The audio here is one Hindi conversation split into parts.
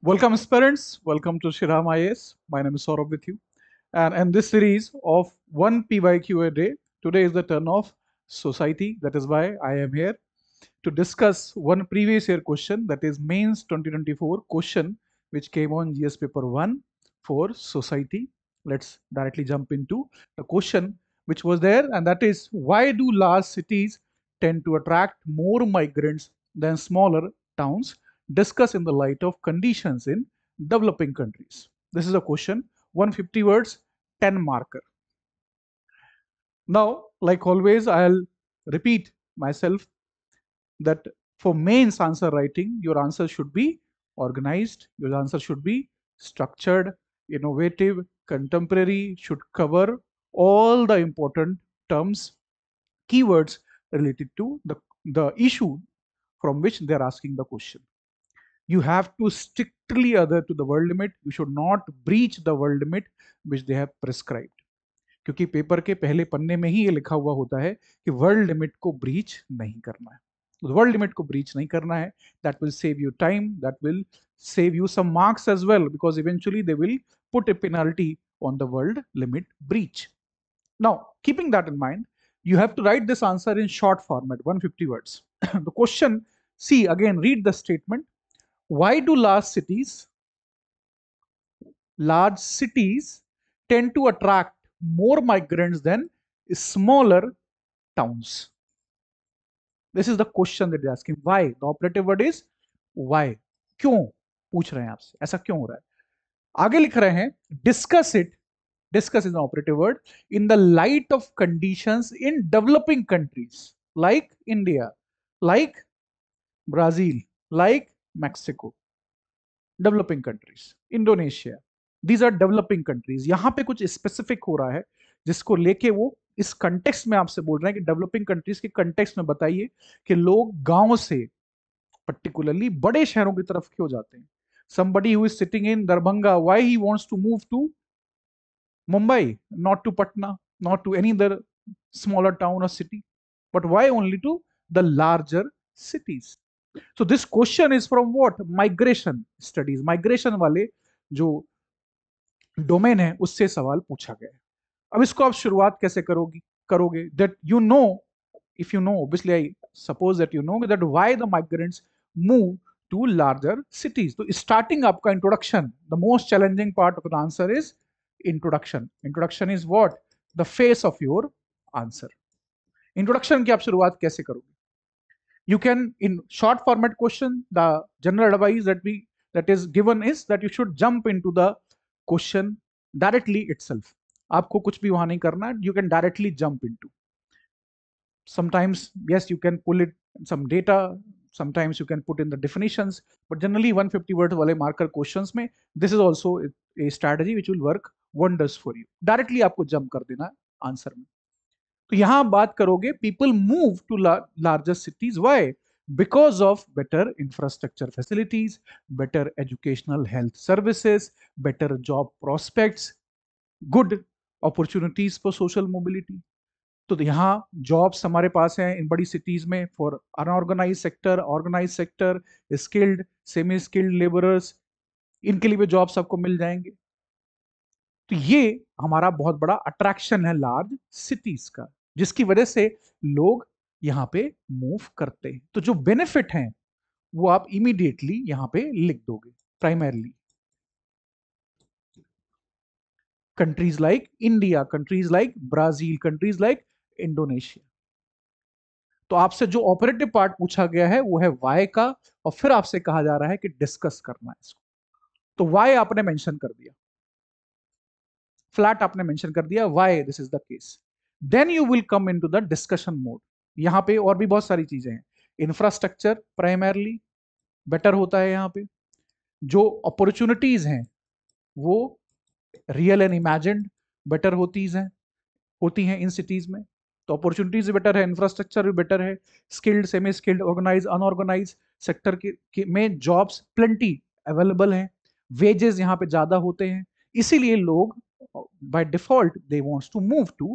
Welcome, aspirants. Welcome to Shriram IAS. My name is Saurabh with you. And in this series of one PYQ a day, today is the turn of society. That is why I am here to discuss one previous year question, that is Mains 2024 question, which came on GS paper 1 for society. Let's directly jump into the question which was there, and that is, why do large cities tend to attract more migrants than smaller towns? Discuss in the light of conditions in developing countries. This is a question, 150 words, 10 marker. Now, like always, I'll repeat myself that for mains answer writing, your answer should be organized, your answer should be structured, innovative, contemporary, should cover all the important terms, keywords related to the issue from which they're asking the question. You have to strictly adhere to the word limit. You should not breach the word limit which they have prescribed. क्योंकि पेपर के पहले पन्ने में ही ये लिखा हुआ होता है कि वर्ल्ड लिमिट को ब्रीच नहीं करना है. तो वर्ल्ड लिमिट को ब्रीच नहीं करना है. That will save you time, that will save you some marks as well, because eventually they will put a penalty on the world limit breach. Now, keeping that in mind, you have to write this answer in short format, 150 words. The question, see again, read the statement. Why do large cities tend to attract more migrants than smaller towns? This is the question that they're asking. Why? The operative word is why. क्यों पूछ रहे हैं आपसे, ऐसा क्यों हो रहा है? आगे लिख रहे हैं, discuss it. Discuss is an operative word. In the light of conditions in developing countries like India, like Brazil, like Mexico. Developing countries, Indonesia. These are developing countries. यहाँ पे कुछ स्पेसिफिक हो रहा है जिसको लेके वो इस कंटेक्स्ट में आपसे बोल रहे हैं कि डेवलपिंग कंट्रीज के कंटेक्स्ट में बताइए कि लोग गांव से पर्टिकुलरली बड़े शहरों की तरफ क्यों जाते हैं. Somebody who is sitting in Darbhanga, why he wants to move to Mumbai, not to Patna, not to any other smaller town or city, but why only to the larger cities? So this question is from what? Migration studies. Migration वाले जो डोमेन है उससे सवाल पूछा गया है. अब इसको आप शुरुआत कैसे करोगे that you know, if you know, obviously I suppose that you know that why the migrants move to larger cities. So starting आपका introduction, the most challenging part of the answer is introduction. Introduction is what? The face of your answer. Introduction की आप शुरुआत कैसे करोगे? You can, in short format question, the general advice that is given is that you should jump into the question directly itself. आपको कुछ भी वहां नहीं करना है. You can directly jump into. Sometimes yes, you can pull it some data, sometimes you can put in the definitions, but generally 150 words wale marker questions mein this is also a strategy which will work wonders for you. Directly आपको jump कर देना आंसर में. तो यहां बात करोगे, people move to larger cities. Why? Because of better infrastructure facilities, better educational health services, better job prospects, good opportunities for social mobility. तो यहाँ जॉब्स हमारे पास हैं इन बड़ी सिटीज में for unorganise sector, organise sector, skilled, semi skilled labourers, इनके लिए भी जॉब्स आपको मिल जाएंगे. तो ये हमारा बहुत बड़ा अट्रैक्शन है लार्ज सिटीज का, जिसकी वजह से लोग यहाँ पे मूव करते हैं. तो जो बेनिफिट हैं वो आप इमीडिएटली यहाँ पे लिख दोगे. Primarily countries like India, countries like Brazil, countries like Indonesia. तो आपसे जो ऑपरेटिव पार्ट पूछा गया है वो है वाई का, और फिर आपसे कहा जा रहा है कि डिस्कस करना है इसको. तो वाई आपने मेंशन कर दिया, फ्लैट आपने मेंशन कर दिया why this is the case. Then you will come into the discussion mode. यहाँ पे और भी बहुत सारी चीजें हैं. इंफ्रास्ट्रक्चर प्राइमरली बेटर होता है यहाँ पे. जो अपॉर्चुनिटीज हैं वो रियल एंड इमेजिन्ड बेटर होती हैं इन सिटीज में. तो अपॉर्चुनिटीज भी बेटर है, इंफ्रास्ट्रक्चर भी बेटर है, skilled, semi skilled, organise, unorganise sector में जॉब्स प्लेंटी अवेलेबल हैं, वेजेस यहाँ पे ज्यादा होते हैं. इसीलिए लोग by default they wants to move to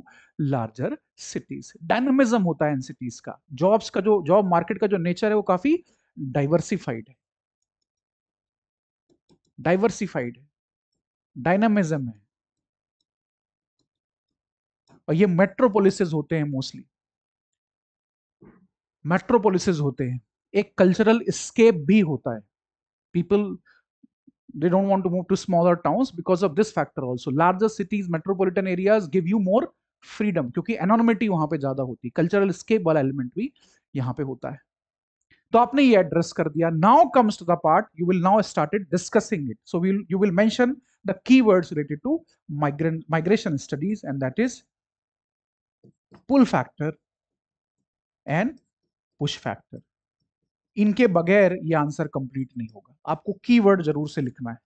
larger cities. Dynamism होता है इन सिटीज का. जॉब्स का जो जॉब मार्केट का जो नेचर है वो काफी डाइवर्सिफाइड है. डाइवर्सिफाइड है, डायनामिज्म है, और ये मेट्रोपोलिसेस होते हैं मोस्टली, मेट्रोपोलिसेस होते हैं। एक कल्चरल स्केप भी होता है। People they don't want to move to smaller towns because of this factor also. Larger cities, metropolitan areas give you more freedom, क्योंकि एनोनिमिटी वहां पे ज्यादा होती है, कल्चरल स्केप वाला एलिमेंट भी यहाँ पे होता है। तो आपने ये एड्रेस कर दिया। Now comes to the part you will now started discussing it. So will you will mention the keywords related to migration studies, and that is pull factor and push factor. इनके बगैर ये आंसर कंप्लीट नहीं होगा, आपको कीवर्ड जरूर से लिखना है।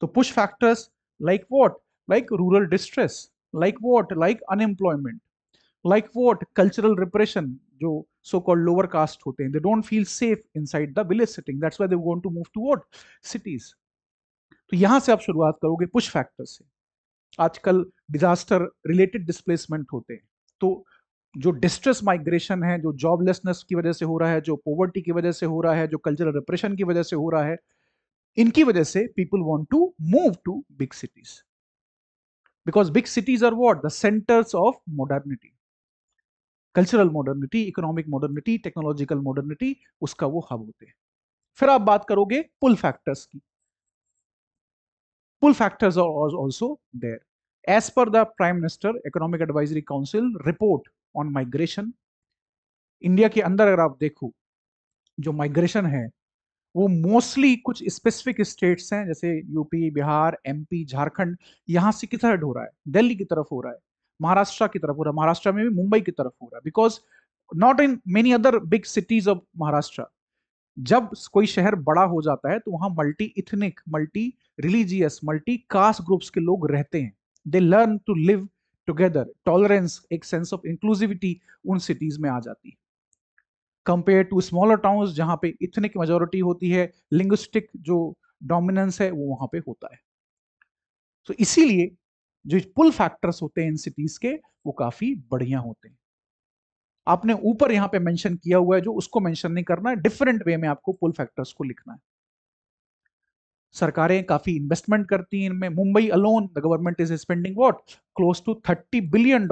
तो push factors like what? Like rural distress, like what? Like unemployment, like what? Cultural repression, जो सो कॉल्ड लोअर कास्ट होते हैं, they don't feel safe inside the village setting, that's why they want to move to what? Cities. तो यहां से आप शुरुआत करोगे पुश फैक्टर से। आजकल डिजास्टर रिलेटेड डिस्प्लेसमेंट होते हैं, तो जो डिस्ट्रेस माइग्रेशन है, जो जॉबलेसनेस की वजह से हो रहा है, जो पॉवर्टी की वजह से हो रहा है, जो कल्चरल रिप्रेशन की वजह से हो रहा है, इनकी वजह से people want to move to big cities, because big cities are what? The centres of modernity, cultural modernity, economic modernity, technological modernity, उसका वो हब होते हैं। फिर आप बात करोगे पुल फैक्टर्स की। Pull factors are also there. As per the prime minister economic advisory council report on migration, India के अंदर अगर आप देखो, जो माइग्रेशन है वो मोस्टली कुछ स्पेसिफिक स्टेट्स हैं, जैसे यूपी, बिहार, एमपी, झारखंड, यहां से किस तरफ हो रहा है? दिल्ली की तरफ हो रहा है, महाराष्ट्र की तरफ हो रहा है, महाराष्ट्र में भी मुंबई की तरफ हो रहा है, because not in many other big cities of Maharashtra. जब कोई शहर बड़ा हो जाता है तो वहां multi ethnic, multi religious, multi caste groups के लोग रहते हैं। They learn to live together, tolerance, एक सेंस ऑफ इंक्लूसिविटी उन सिटीज में आ जाती है, कंपेयर टू स्मॉलर टाउन्स जहां पे इथनिक मेजोरिटी होती है, लिंग्विस्टिक जो डोमिनेंस है वो वहां पे होता है। तो इसीलिए जो पुल फैक्टर्स होते हैं इन सिटीज के, वो काफी बढ़िया होते हैं। आपने ऊपर यहां पे मेंशन किया हुआ है, जो उसको मेंशन नहीं करना है, डिफरेंट वे में आपको पुल फैक्टर्स को लिखना है। सरकारें काफी इन्वेस्टमेंट करती हैं इनमें। Mumbai alone the government is spending what? Close to $30 billion,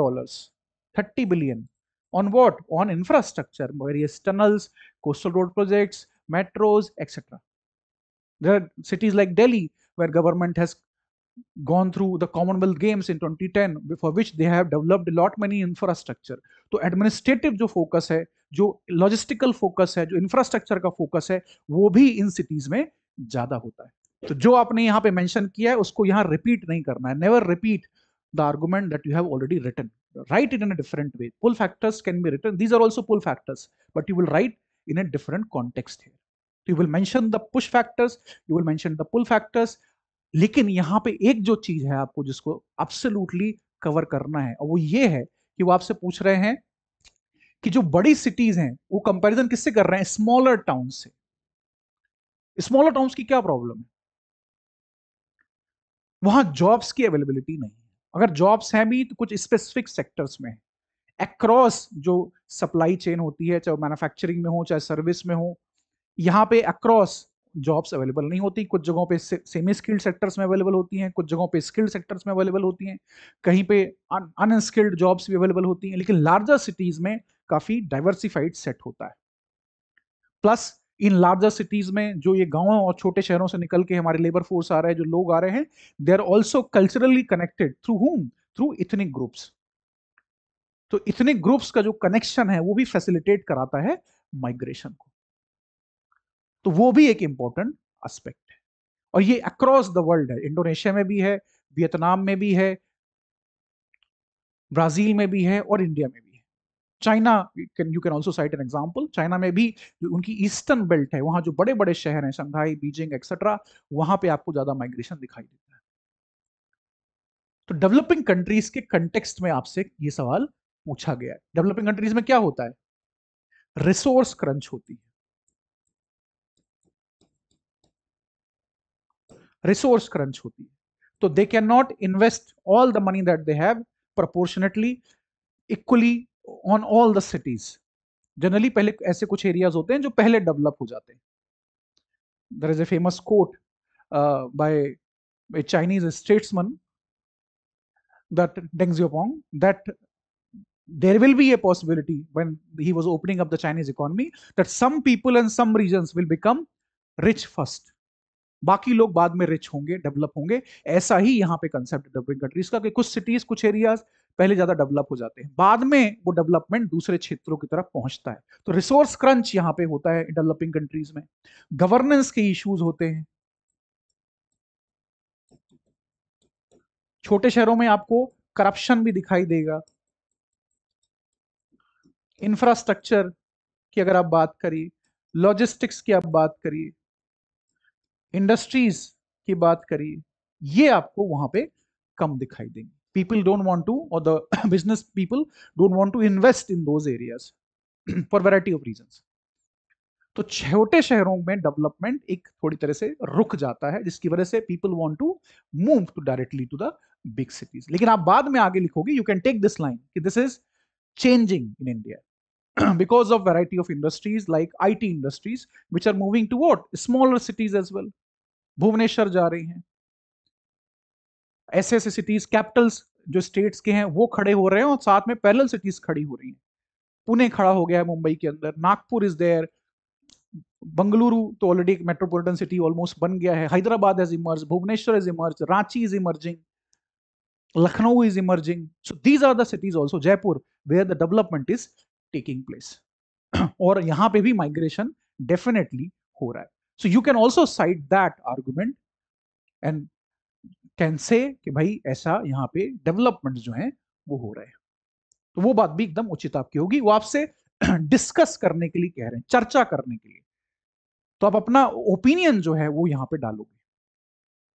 30 billion on what? On infrastructure, various tunnels, coastal road projects, metros, etc. There are cities like Delhi where government has gone through the Commonwealth Games in 2010, for which they have developed a lot many infrastructure. तो एडमिनिस्ट्रेटिव जो फोकस है, जो लॉजिस्टिकल फोकस है, जो इंफ्रास्ट्रक्चर का फोकस है, वो भी इन सिटीज में ज्यादा होता है। तो जो आपने यहाँ पे मेंशन किया है उसको यहाँ रिपीट नहीं करना है। Never repeat the argument that you have already written, write it in a different way. Pull factors can be written, these are also pull factors, but you will write in a different context here. You will mention the push factors, you will mention the pull factors, लेकिन यहाँ पे एक जो चीज है आपको जिसको एब्सोल्युटली कवर करना है, और वो ये है कि वो आपसे पूछ रहे हैं कि जो बड़ी सिटीज हैं वो कंपैरिजन किससे कर रहे हैं? स्मॉलर टाउन से। स्मॉलर टाउन्स की क्या प्रॉब्लम है? वहां जॉब्स की अवेलेबिलिटी नहीं है, अगर जॉब्स हैं भी तो कुछ स्पेसिफिक सेक्टर्स में है। अक्रॉस जो सप्लाई चेन होती है, चाहे मैन्युफैक्चरिंग में हो चाहे सर्विस में हो, यहाँ पे अक्रॉस जॉब्स अवेलेबल नहीं होती। कुछ जगहों पे सेमी स्किल्ड सेक्टर्स में अवेलेबल होती हैं, कुछ जगहों पे स्किल्ड सेक्टर्स में अवेलेबल होती हैं, कहीं पे अनस्किल्ड जॉब्स भी अवेलेबल होती हैं, लेकिन लार्जर सिटीज में काफी डाइवर्सिफाइड सेट होता है। प्लस इन लार्जर सिटीज में जो ये गांवों और छोटे शहरों से निकल के हमारे लेबर फोर्स आ रहे हैं, जो लोग आ रहे हैं, they are also culturally connected through whom? Through ethnic groups. तो इथनिक ग्रुप्स का जो कनेक्शन है वो भी फैसिलिटेट कराता है माइग्रेशन को। तो वो भी एक इंपॉर्टेंट एस्पेक्ट है, और ये अक्रॉस द वर्ल्ड है। इंडोनेशिया में भी है, वियतनाम में भी है, ब्राजील में भी है, और इंडिया में भी है। China, you can also site an example, China में भी जो उनकी ईस्टर्न बेल्ट है, वहां जो बड़े बड़े शहर हैं, शंघाई, बीजिंग एक्सेट्रा, वहां पे आपको ज्यादा माइग्रेशन दिखाई देता है। तो डेवलपिंग कंट्रीज के कंटेक्स्ट में आपसे ये सवाल पूछा गया है। डेवलपिंग कंट्रीज में क्या होता है? रिसोर्स क्रंच होती है, रिसोर्स क्रंच होती है। तो they can not invest all the money that they have proportionately equally on all the cities. Generally पहले ऐसे कुछ एरियाज होते हैं जो पहले डेवलप हो जाते हैं। There is a famous quote, by a Chinese statesman, that Deng Xiaoping, that there will be a possibility when he was opening up the Chinese economy that some people and some regions will become rich first, बाकी लोग बाद में रिच होंगे, डेवलप होंगे. ऐसा ही यहाँ पे कंसेप्ट डेवलपिंग कंट्रीज का कि कुछ सिटीज, कुछ एरियाज पहले ज्यादा डेवलप हो जाते हैं, बाद में वो डेवलपमेंट दूसरे क्षेत्रों की तरफ पहुंचता है. तो रिसोर्स क्रंच यहाँ पे होता है डेवलपिंग कंट्रीज में, गवर्नेंस के इश्यूज होते हैं. छोटे शहरों में आपको करप्शन भी दिखाई देगा. इंफ्रास्ट्रक्चर की अगर आप बात करिए, लॉजिस्टिक्स की आप बात करिए, इंडस्ट्रीज की बात करिए, ये आपको वहां पे कम दिखाई देंगे. पीपल डोंट वांट टू, और the business people don't want to invest in those areas for variety of reasons. तो छोटे शहरों में डेवलपमेंट एक थोड़ी तरह से रुक जाता है, जिसकी वजह से people want to move to directly to the big cities. लेकिन आप बाद में आगे लिखोगे, you can take this line कि this is changing in India because of variety of industries like IT industries which are moving toward smaller cities as well. Bhubaneswar जा रही हैं, ऐसे ऐसे सिटीज, कैपिटल्स जो स्टेट्स के हैं वो खड़े हो रहे हैं और साथ में पैरेलल सिटीज खड़ी हो रही हैं. पुणे खड़ा हो गया है मुंबई के अंदर, नागपुर इज देयर, बंगलुरु तो ऑलरेडी एक मेट्रोपॉलिटन सिटी ऑलमोस्ट बन गया है, Hyderabad has emerge, Bhubaneswar is emerge, Ranchi is emerging, Lucknow is emerging. So these are the cities also, Jaipur, where the development is taking place. और यहाँ पे भी migration definitely हो रहा है. So you can also cite that argument and can say कि भाई ऐसा यहाँ पे development जो है वो हो रहा है. तो वो बात भी एकदम उचित आपकी होगी. वो आपसे डिस्कस करने के लिए कह रहे हैं, चर्चा करने के लिए. तो आप अपना ओपिनियन जो है वो यहाँ पे डालोगे.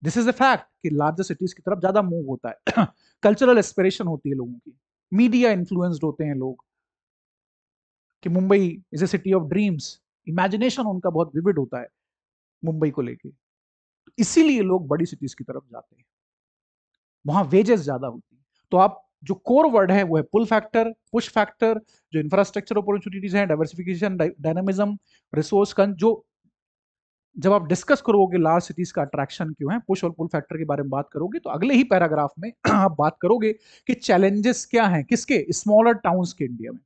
दिस इज अ फैक्ट कि लार्जर सिटीज की तरफ ज्यादा मूव होता है. कल्चरल एस्पिरेशन होती है लोगों की, मीडिया इन्फ्लुएंस्ड होते हैं लोग कि Mumbai is a city of dreams, imagination उनका बहुत विविड होता है मुंबई को लेके. इसीलिए लोग बड़ी सिटीज की तरफ जाते हैं, वहां वेजेस ज्यादा होती है. तो आप जो कोर वर्ड है वो है पुल फैक्टर, पुश फैक्टर, जो इंफ्रास्ट्रक्चर अपॉर्चुनिटीज हैं, डाइवर्सिफिकेशन, डायनामिज्म, रिसोर्स का जो जब आप डिस्कस करोगे लार्ज सिटीज का अट्रैक्शन क्यों है, पुश और पुल फैक्टर के बारे में बात करोगे, तो अगले ही पैराग्राफ में आप बात करोगे कि चैलेंजेस क्या हैं, किसके, स्मॉलर टाउन्स के इंडिया में.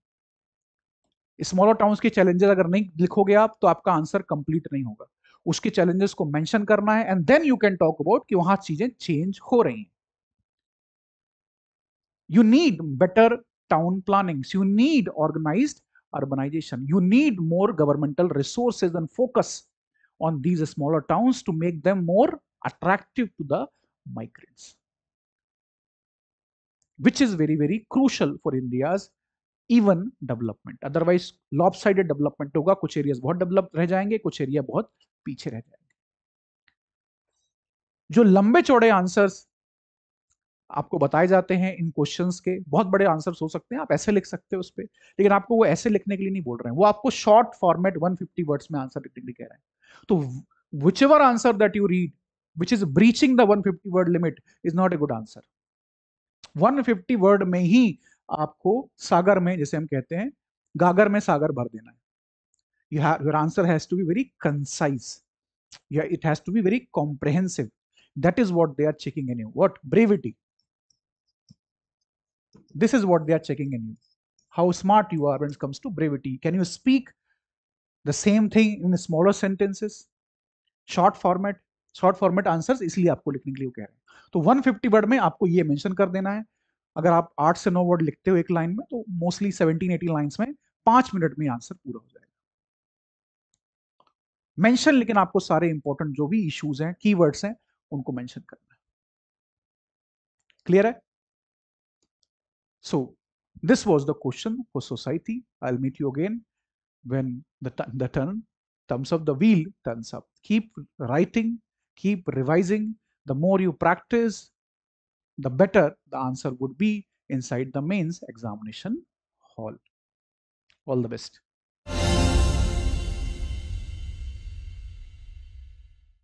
स्मॉलर टाउन्स के चैलेंजेस अगर नहीं लिखोगे आप तो आपका आंसर कंप्लीट नहीं होगा. उसके चैलेंजेस को मेंशन करना है and then you can talk about कि वहां चीजें चेंज हो रही हैं. You need better town plannings, you need organized urbanization, you need more governmental resources and focus on these smaller towns to make them more attractive to the migrants, which is very very crucial for India's even development. Otherwise lopsided development होगा, कुछ एरियाज बहुत डेवलप रह जाएंगे, कुछ एरिया बहुत पीछे रह जाएंगे. जो लंबे चौड़े आंसर्स आपको बताए जाते हैं इन क्वेश्चंस के, बहुत बड़े आंसर्स हो सकते हैं, आप ऐसे लिख सकते हो उस पर, लेकिन आपको वो ऐसे लिखने के लिए नहीं बोल रहे हैं, वो आपको शॉर्ट फॉर्मेट 150 वर्ड्स में आंसर लिखने के लिए कह रहे हैं. तो whichever answer that you read which is breaching the 150 word limit is not a good answer. 150 word में ही आपको सागर में, जैसे हम कहते हैं, गागर में सागर भर देना है. your answer has to be very concise. Yeah, it has to be very comprehensive. That is what they are checking in you. What? Brevity. This is what they are checking in you. How smart you are when it comes to brevity. Can you speak the same thing in smaller sentences? Short format answers इसलिए आपको लिखने के लिए कह रहे हैं. तो 150 वर्ड में आपको ये मेंशन कर देना है. अगर आप 8 से 9 वर्ड लिखते हो एक लाइन में, तो मोस्टली 17-18 लाइन्स में 5 मिनट में आंसर पूरा हो जाएगा. मेंशन लेकिन आपको सारे इंपॉर्टेंट जो भी इश्यूज हैं, कीवर्ड्स हैं, उनको मेंशन करना है. क्लियर है? So this was the question for society. I'll meet you again when the thumbs of the wheel turns up. Keep writing, keep revising. The more you practice, the better the answer would be inside the mains examination hall. All the best.